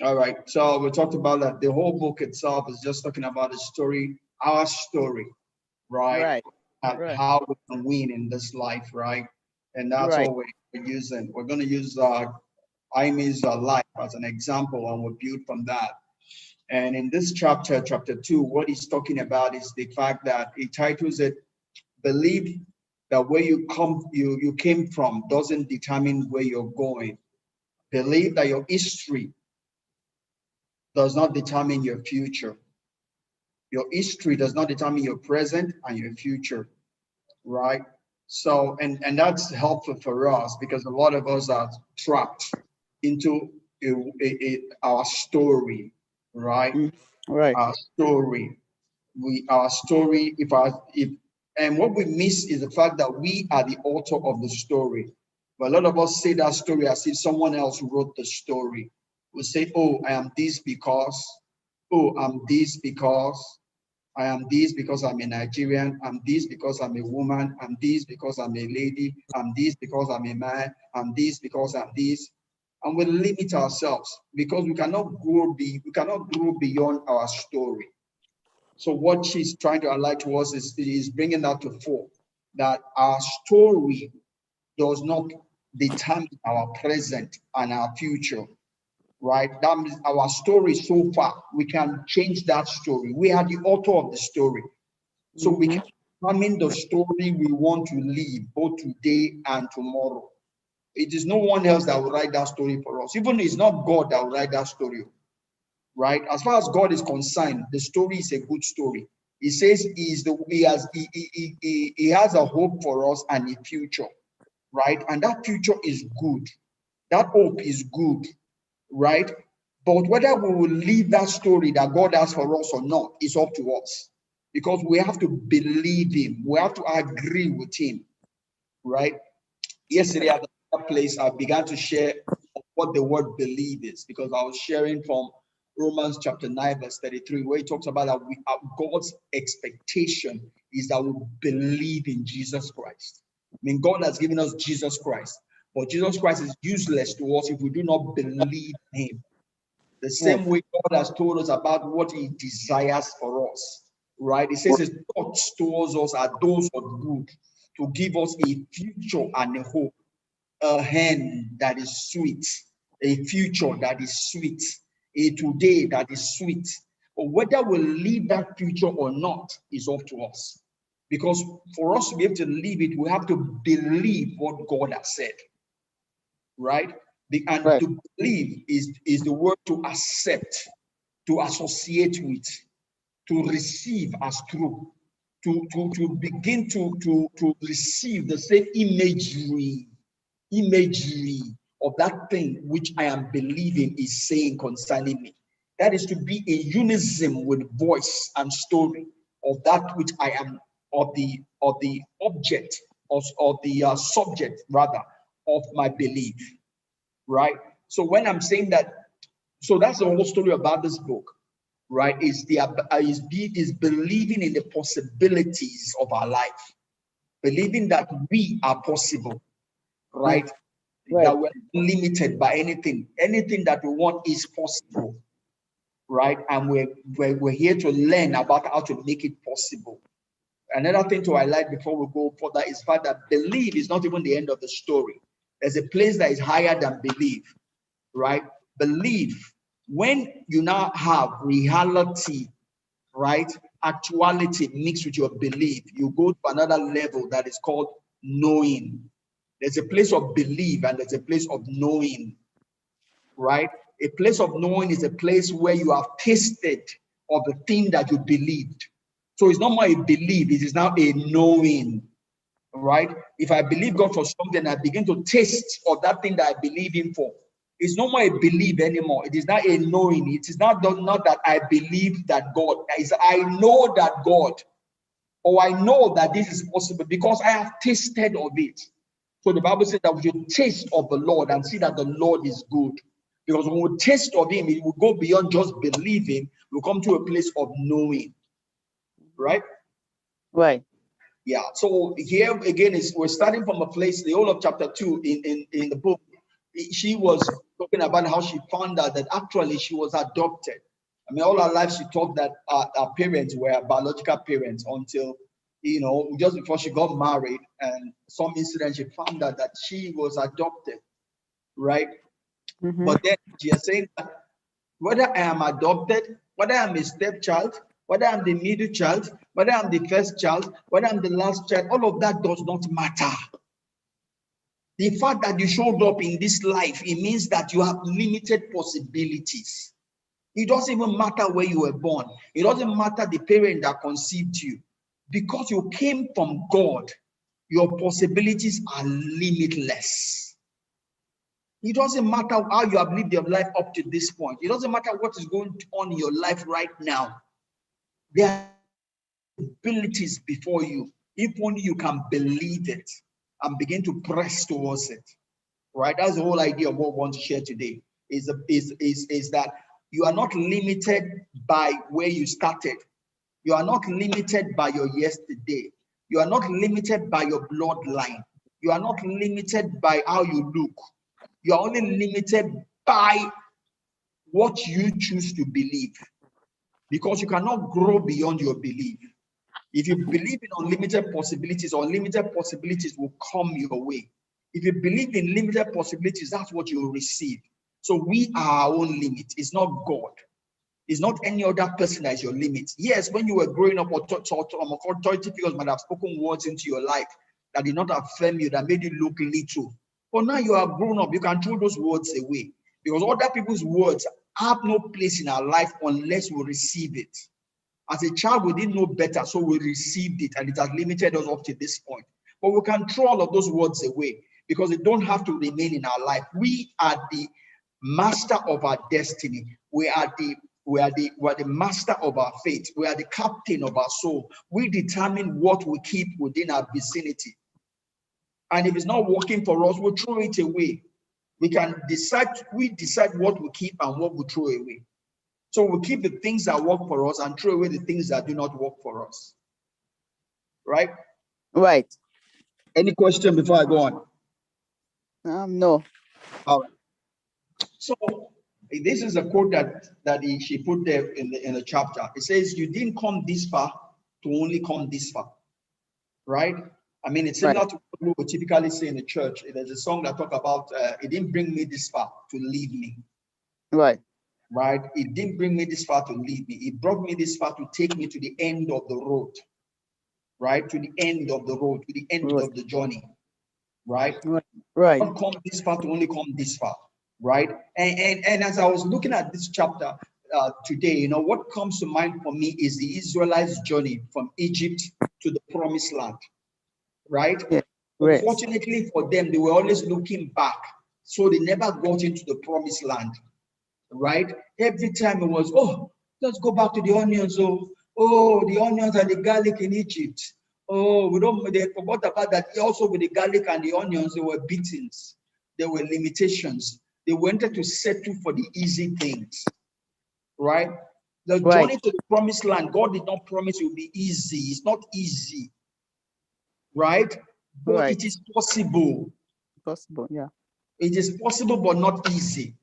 All right. So we talked about that. The whole book itself is just talking about the story, our story, right? Right, right, How we can win in this life, right? And that's right. all we're using. We're going to use Ime's life as an example, and we'll build from that. And in this chapter, chapter 2, what he's talking about is the fact that he titles it, "Believe that where you came from doesn't determine where you're going. Believe that your history does not determine your future. Your history does not determine your present and your future," right? So, and that's helpful for us because a lot of us are trapped into our story, right? Mm, right. Our story. Our story. If and what we miss is the fact that we are the author of the story. But a lot of us say that story as if someone else wrote the story. We say, "Oh, I am this because," "Oh, I'm this because," "I am this because I'm a Nigerian," "I'm this because I'm a woman," "I'm this because I'm a lady," "I'm this because I'm a man," "I'm this because I'm this." And we limit ourselves because we cannot grow beyond our story. So what she's trying to highlight to us is bringing that to fore, that our story does not determine our present and our future, right? That means our story so far, we can change that story. We are the author of the story. So we Mm-hmm. can determine the story we want to live both today and tomorrow. It is no one else that will write that story for us. Even it's not God that will write that story, right? As far as God is concerned, the story is a good story. He says he has a hope for us and a future, right? And that future is good. That hope is good, right? But whether we will live that story that God has for us or not is up to us because we have to believe Him. We have to agree with Him, right? Yesterday at the place, I began to share what the word believe is because I was sharing from Romans chapter 9, verse 33, where he talks about that God's expectation is that we believe in Jesus Christ. I mean, God has given us Jesus Christ, but Jesus Christ is useless to us if we do not believe Him. The Yes. same way God has told us about what He desires for us, right? He says His thoughts towards us are those of good, to give us a future and a hope, a hand that is sweet, a future that is sweet, a today that is sweet. But whether we live that future or not is up to us. Because for us to be able to live it, we have to believe what God has said, right? And Right. to believe is the word to accept, to associate with, to receive as true, to begin to receive the same imagery of that thing which I am believing is saying concerning me. That is to be a unison with voice and story of that which I am, of the object, of the subject rather of my belief, right? So when I'm saying that, so that's the whole story about this book, right? Is believing in the possibilities of our life, believing that we are possible, Mm, right? right. That we're not limited by anything. Anything that we want is possible, right? And we're here to learn about how to make it possible. Another thing to highlight before we go further is the fact that belief is not even the end of the story. There's a place that is higher than belief, right? Belief, when you now have reality, right? Actuality mixed with your belief, you go to another level that is called knowing. There's a place of belief and there's a place of knowing, right? A place of knowing is a place where you have tasted of the thing that you believed. So it's not more a belief, it is now a knowing, right? If I believe God for something, I begin to taste of that thing that I believe Him for. It's no more a belief anymore. It is not a knowing. It is not that I believe that God. It's I know that God, or I know that this is possible because I have tasted of it. So the Bible says that we should taste of the Lord and see that the Lord is good. Because when we taste of Him, it will go beyond just believing. We'll come to a place of knowing, right? Right. Yeah. So here again is we're starting from a place, the whole of chapter 2 in the book. she was talking about how she found out that actually she was adopted. I mean, all her life she thought that her parents were biological parents until, just before she got married and some incident, she found out that she was adopted, right? But then she is saying that whether I am adopted, whether I'm a stepchild, whether I'm the middle child, whether I'm the first child, whether I'm the last child, all of that does not matter. The fact that you showed up in this life, it means that you have limited possibilities. It doesn't even matter where you were born. It doesn't matter the parent that conceived you. Because you came from God, your possibilities are limitless. It doesn't matter how you have lived your life up to this point. It doesn't matter what is going on in your life right now. There are abilities before you. If only you can believe it and begin to press towards it. Right? That's the whole idea of what we want to share today. Is that you are not limited by where you started. You are not limited by your yesterday. You are not limited by your bloodline. You are not limited by how you look. You are only limited by what you choose to believe, because you cannot grow beyond your belief. If you believe in unlimited possibilities will come your way. If you believe in limited possibilities, that's what you will receive. So we are our own limit. It's not God. It's not any other person that is your limit. Yes, when you were growing up, authority figures might have spoken words into your life that did not affirm you, that made you look little. But now you are grown up, you can throw those words away, because other people's words have no place in our life unless we receive it. As a child, we didn't know better, so we received it, and it has limited us up to this point. But we can throw all of those words away because they don't have to remain in our life. We are the master of our destiny. We are the master of our fate. We are the captain of our soul. We determine what we keep within our vicinity. And if it's not working for us, we'll throw it away. We decide what we keep and what we throw away. So we keep the things that work for us and throw away the things that do not work for us. Right? Right. Any question before I go on? No. All right. So this is a quote that she put there in the chapter. It says, "You didn't come this far to only come this far." Right? I mean, it's similar to what we typically say in the church. There's a song that talk about, "It didn't bring me this far to leave me." Right. Right? It didn't bring me this far to leave me. It brought me this far to take me to the end of the road. Right? To the end of the road, to the end of the journey. Right? Right. Don't come this far to only come this far. Right? And as I was looking at this chapter today, what comes to mind for me is the Israelites' journey from Egypt to the promised land. Right? Yeah. Unfortunately for them, they were always looking back. So they never got into the promised land. Right? Every time it was, oh, let's go back to the onions. Oh, the onions and the garlic in Egypt. Oh, they forgot about that. Also with the garlic and the onions, there were beatings. There were limitations. They wanted to settle for the easy things. Right? The journey to the promised land, God did not promise it would be easy. It's not easy. Right? But it is possible. Possible, yeah. It is possible, but not easy.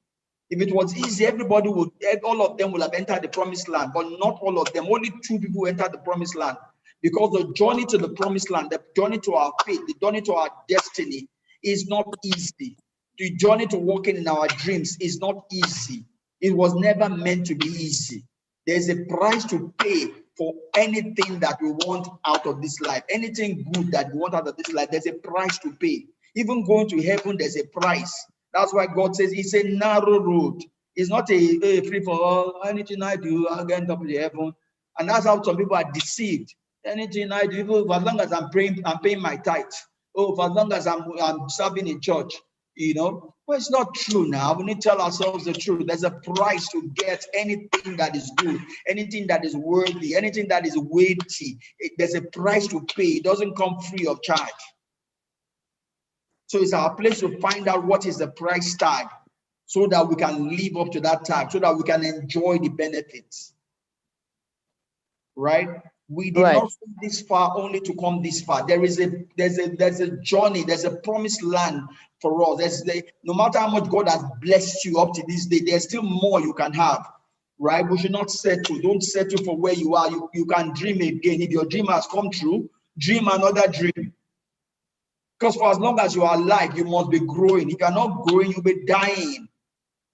If it was easy, all of them would have entered the promised land, but not all of them. Only 2 people entered the promised land, because the journey to the promised land, the journey to our faith, the journey to our destiny is not easy. The journey to walking in our dreams is not easy. It was never meant to be easy. There's a price to pay for anything that we want out of this life. Anything good that we want out of this life, there's a price to pay. Even going to heaven, there's a price. That's why God says it's a narrow road. It's not a free for all. Anything I do, I'll get up to the heaven. And that's how some people are deceived. Anything I do, even as long as I'm praying, I'm paying my tithe. Oh, for as long as I'm serving in church, Well, it's not true now. We need to tell ourselves the truth. There's a price to get anything that is good, anything that is worthy, anything that is weighty. There's a price to pay. It doesn't come free of charge. So it's our place to find out what is the price tag, so that we can live up to that tag, so that we can enjoy the benefits. Right? We did Right. not come this far only to come this far. There's a journey, there's a promised land for us. No matter how much God has blessed you up to this day, there's still more you can have. Right? We should not settle. Don't settle for where you are. You can dream again. If your dream has come true, dream another dream. Because for as long as you are alive, you must be growing. If you're not growing, you'll be dying.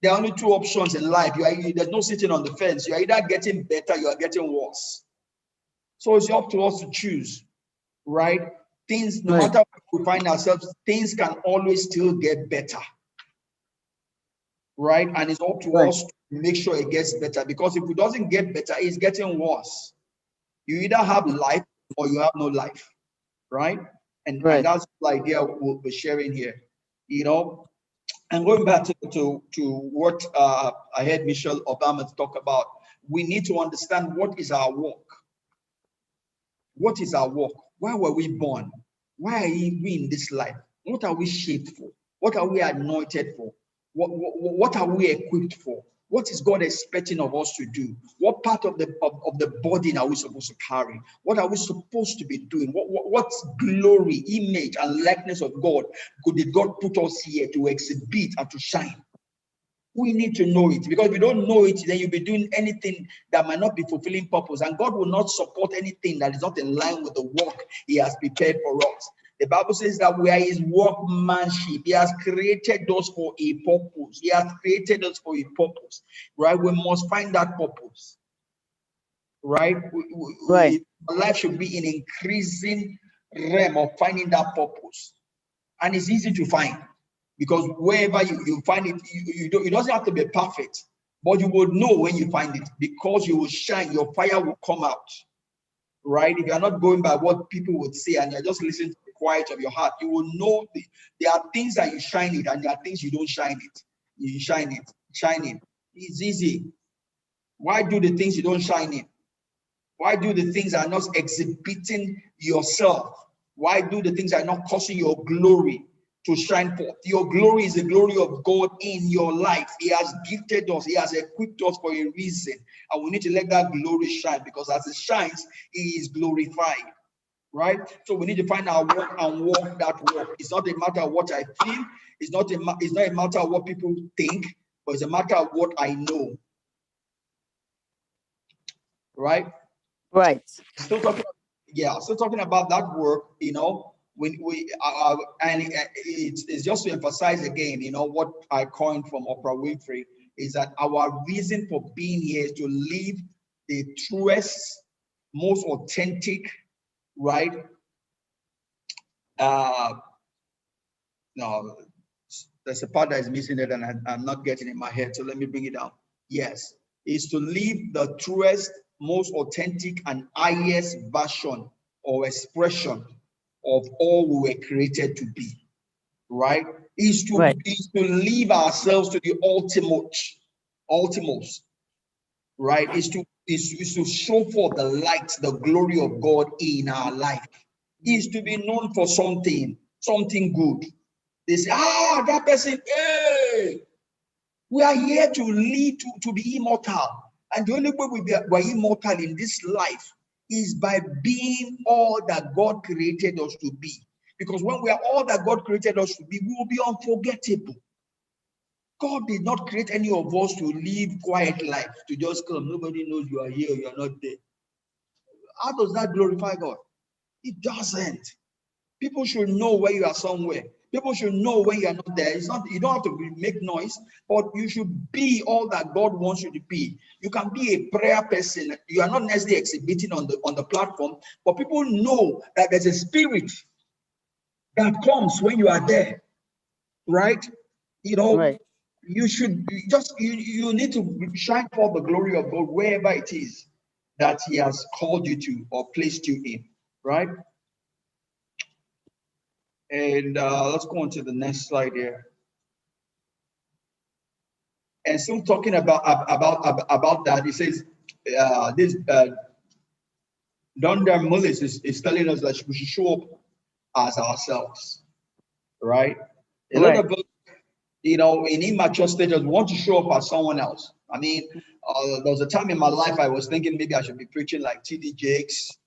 There are only two options in life. There's no sitting on the fence. You are either getting better, you are getting worse. So it's up to us to choose, right? Things, no Right. matter where we find ourselves, things can always still get better, right? And it's up to Right. us to make sure it gets better, because if it doesn't get better, it's getting worse. You either have life or you have no life, right? And Right. that's the idea we'll be sharing here, you know. And going back to what I heard Michelle Obama talk about, we need to understand what is our work. What is our work? Why were we born? Why are we in this life? What are we shaped for? What are we anointed for? What are we equipped for? What is God expecting of us to do? What part of the body are we supposed to carry? What are we supposed to be doing? What glory, image, and likeness of God did God put us here to exhibit and to shine? We need to know it, because if you don't know it, then you'll be doing anything that might not be fulfilling purpose, and God will not support anything that is not in line with the work He has prepared for us. The Bible says that we are His workmanship. He has created us for a purpose. He has created us for a purpose, right? We must find that purpose, right? Right. Life should be in increasing realm of finding that purpose, and it's easy to find. Because wherever you find it, it doesn't have to be perfect, but you will know when you find it, because you will shine, your fire will come out, right? If you're not going by what people would say and you're just listening to the quiet of your heart, you will know there are things that you shine it and there are things you don't shine it. You shine it. It's easy. Why do the things you don't shine it? Why do the things that are not exhibiting yourself? Why do the things that are not causing your glory to shine forth? Your glory is the glory of God in your life. He has gifted us. He has equipped us for a reason. And we need to let that glory shine, because as it shines, He is glorified. Right? So we need to find our work and walk that work. It's not a matter of what I feel. It's not a matter of what people think, but it's a matter of what I know. Right? Right. Still talking, still talking about that work, when and it's just to emphasize again, what I coined from Oprah Winfrey is that our reason for being here is to live the truest, most authentic, right? No, there's a part that is missing there and I'm not getting in my head, so let me bring it down. Yes, is to live the truest, most authentic, and highest version or expression of all we were created to be, right? Is Right. to live ourselves to the ultimate, right? Is to show forth the light, the glory of God in our life. Is to be known for something good. They say, that person, hey, we are here to live, to be immortal. And the only way we're immortal in this life is by being all that God created us to be. Because when we are all that God created us to be, we will be unforgettable. God did not create any of us to live quiet life, to just come. Nobody knows you are here, you are not there. How does that glorify God? It doesn't. People should know when you are somewhere. People should know when you are not there. It's not, you don't have to make noise, but you should be all that God wants you to be. You can be a prayer person. You are not necessarily exhibiting on the platform, but people know that there's a spirit that comes when you are there, right? Right. You need to shine forth the glory of God wherever it is that He has called you to or placed you in, right? And let's go on to the next slide here. And still talking about that, he says this Don Mullis is telling us that we should show up as ourselves, right? A lot Right. of us, in immature stages, want to show up as someone else. I mean, there was a time in my life I was thinking maybe I should be preaching like T.D. Jakes,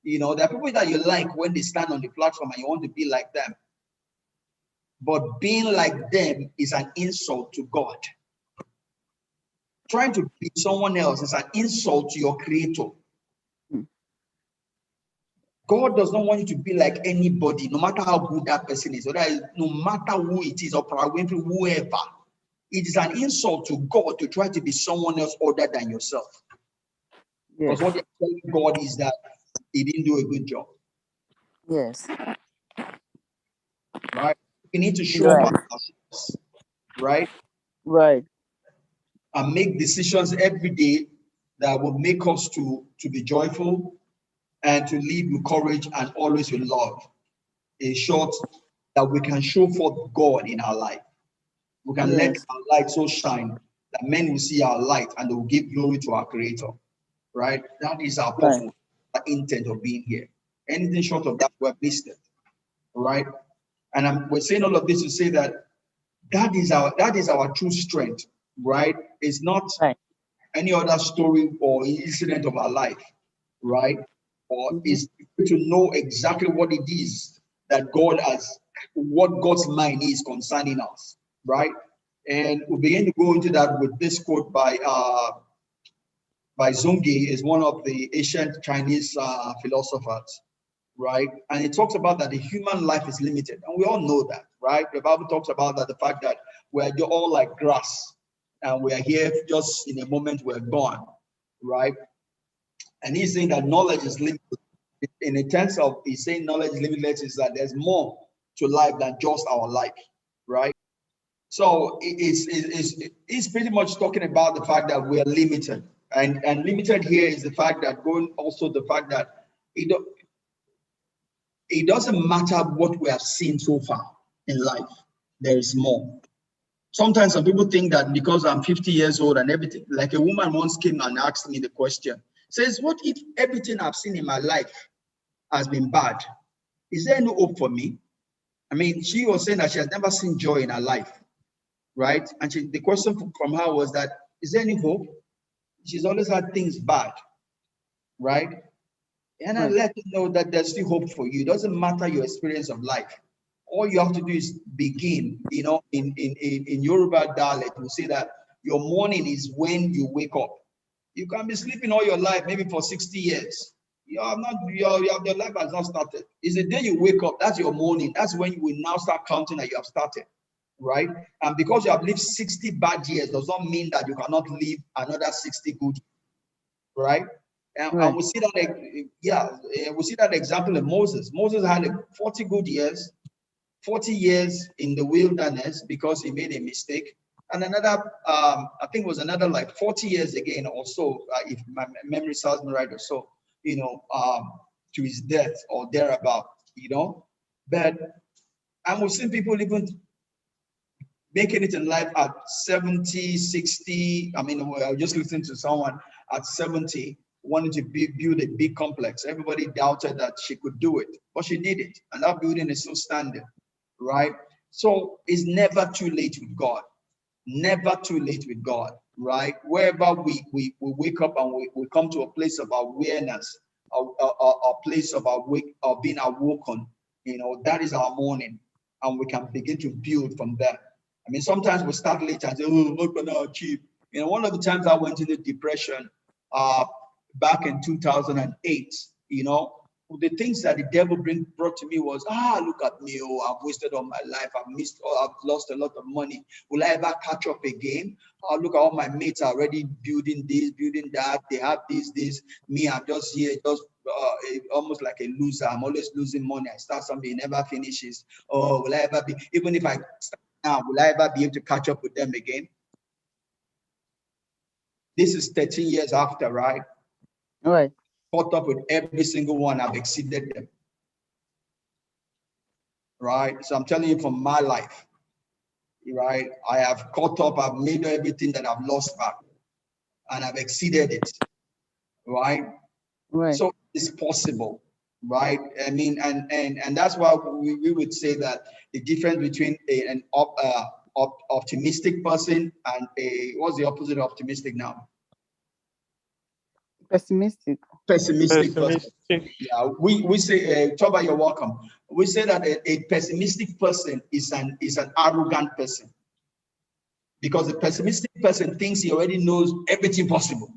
You know, there are people that you like when they stand on the platform and you want to be like them. But being like them is an insult to God. Trying to be someone else is an insult to your creator. God does not want you to be like anybody, no matter how good that person is, or that is, no matter who it is, or probably whoever. It is an insult to God to try to be someone else other than yourself. Yes. Because what you're telling God is that he didn't do a good job. Yes. Right? We need to show up Right. ourselves, right? Right. And make decisions every day that will make us to be joyful and to live with courage and always with love. In short, that we can show forth God in our life. We can let Yes. our light so shine that men will see our light and they will give glory to our Creator. Right? That is our Right. purpose, our intent of being here. Anything short of that, we're missed it. Right? And we're saying all of this to say that that is our true strength. Right? It's not Right. any other story or incident of our life. Right? Or Mm-hmm. is to know exactly what it is that God has, what God's mind is concerning us. Right? And we begin to go into that with this quote by Zungi, is one of the ancient Chinese philosophers, right? And it talks about that the human life is limited, and we all know that, right? The Bible talks about that the fact that we're all like grass, and we are here just in a moment we're gone, right? And he's saying that knowledge is limited. In the sense of he's saying knowledge is limitless, is that there's more to life than just our life, right? So it's pretty much talking about the fact that we are limited. And limited here is the fact that going also the fact that it, it doesn't matter what we have seen so far in life, there is more. Sometimes some people think that because I'm 50 years old and everything, like a woman once came and asked me the question, says, what if everything I've seen in my life has been bad? Is there no hope for me? I mean, she was saying that she has never seen joy in her life, right? And the question from her was that, is there any hope? She's always had things bad, right? And I Right. let you know that there's still hope for you. It doesn't matter your experience of life. All you have to do is begin. You know, in Yoruba dialect, we say that your morning is when you wake up. You can be sleeping all your life, maybe for 60 years. You are not, your life has not started. It's the day you wake up, that's your morning. That's when you will now start counting that you have started, right? And because you have lived 60 bad years does not mean that you cannot live another 60 good, right? And Right. we see that, yeah, we see that example in Moses. Moses had 40 good years, 40 years in the wilderness because he made a mistake. And another, I think it was another like 40 years again or so, if my memory serves me right or so, you know, to his death or thereabout, you know. But, and we've seen people even making it in life at 70, 60. I mean, I was just listening to someone at 70 wanting to build a big complex. Everybody doubted that she could do it, but she did it. And that building is still standing, right? So it's never too late with God. Never too late with God, right? Wherever we wake up and we come to a place of awareness, a place of being awoken, you know, that is our morning. And we can begin to build from there. I mean, sometimes we start late and say, oh, what can I achieve? You know, one of the times I went into depression uh, back in 2008, you know, the things that the devil brought to me was, look at me, oh, I've wasted all my life, I've lost a lot of money. Will I ever catch up again? Oh, look at all my mates are already building this, building that. They have this. Me, I'm just here, just almost like a loser. I'm always losing money. I start something, it never finishes. Oh, will I ever be, even if I start now, will I ever be able to catch up with them again? This is 13 years after, right? Right. Caught up with every single one. I've exceeded them, right? So I'm telling you from my life, right? I have caught up. I've made everything that I've lost back, and I've exceeded it, right? Right. So it's possible, right? I mean, and that's why we would say that the difference between an optimistic person and what's the opposite of optimistic now? Pessimistic. Pessimistic person. Pessimistic. Yeah, we say, Toba, you're welcome. We say that a pessimistic person is an arrogant person, because the pessimistic person thinks he already knows everything possible.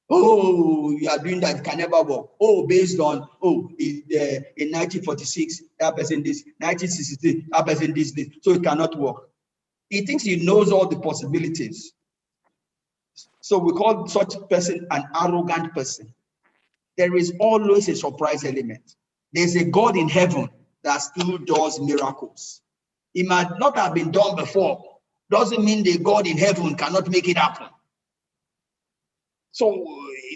Oh, you are doing that, can never work. Oh, based on, in 1946, that person this, 1963, that person this, so it cannot work. He thinks he knows all the possibilities. So we call such person an arrogant person. There is always a surprise element. There's a God in heaven that still does miracles. It might not have been done before. Doesn't mean the God in heaven cannot make it happen. So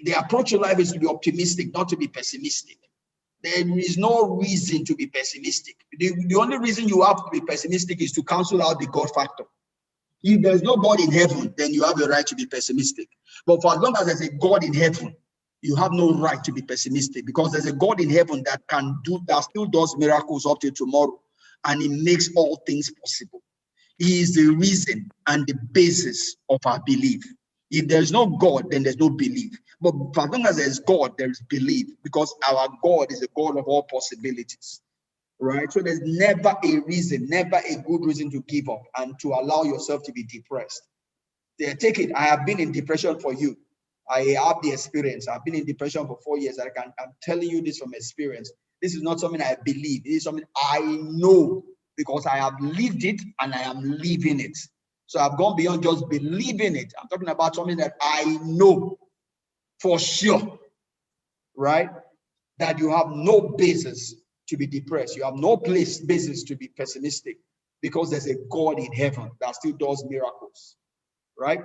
the approach to life is to be optimistic, not to be pessimistic. There is no reason to be pessimistic. The only reason you have to be pessimistic is to cancel out the God factor. If there's no God in heaven, then you have the right to be pessimistic. But for as long as there's a God in heaven, you have no right to be pessimistic, because there's a God in heaven that still does miracles up to tomorrow, and he makes all things possible. He is the reason and the basis of our belief. If there's no God, then there's no belief. But for as long as there's God, there is belief, because our God is a God of all possibilities. Right? So there's never a reason, never a good reason to give up and to allow yourself to be depressed. Take it. I have been in depression for you. I have the experience. I've been in depression for 4 years. I'm telling you this from experience. This is not something I believe. It is something I know, because I have lived it and I am living it. So I've gone beyond just believing it. I'm talking about something that I know for sure, right? That you have no basis to be depressed. You have no basis to be pessimistic, because there's a God in heaven that still does miracles, right?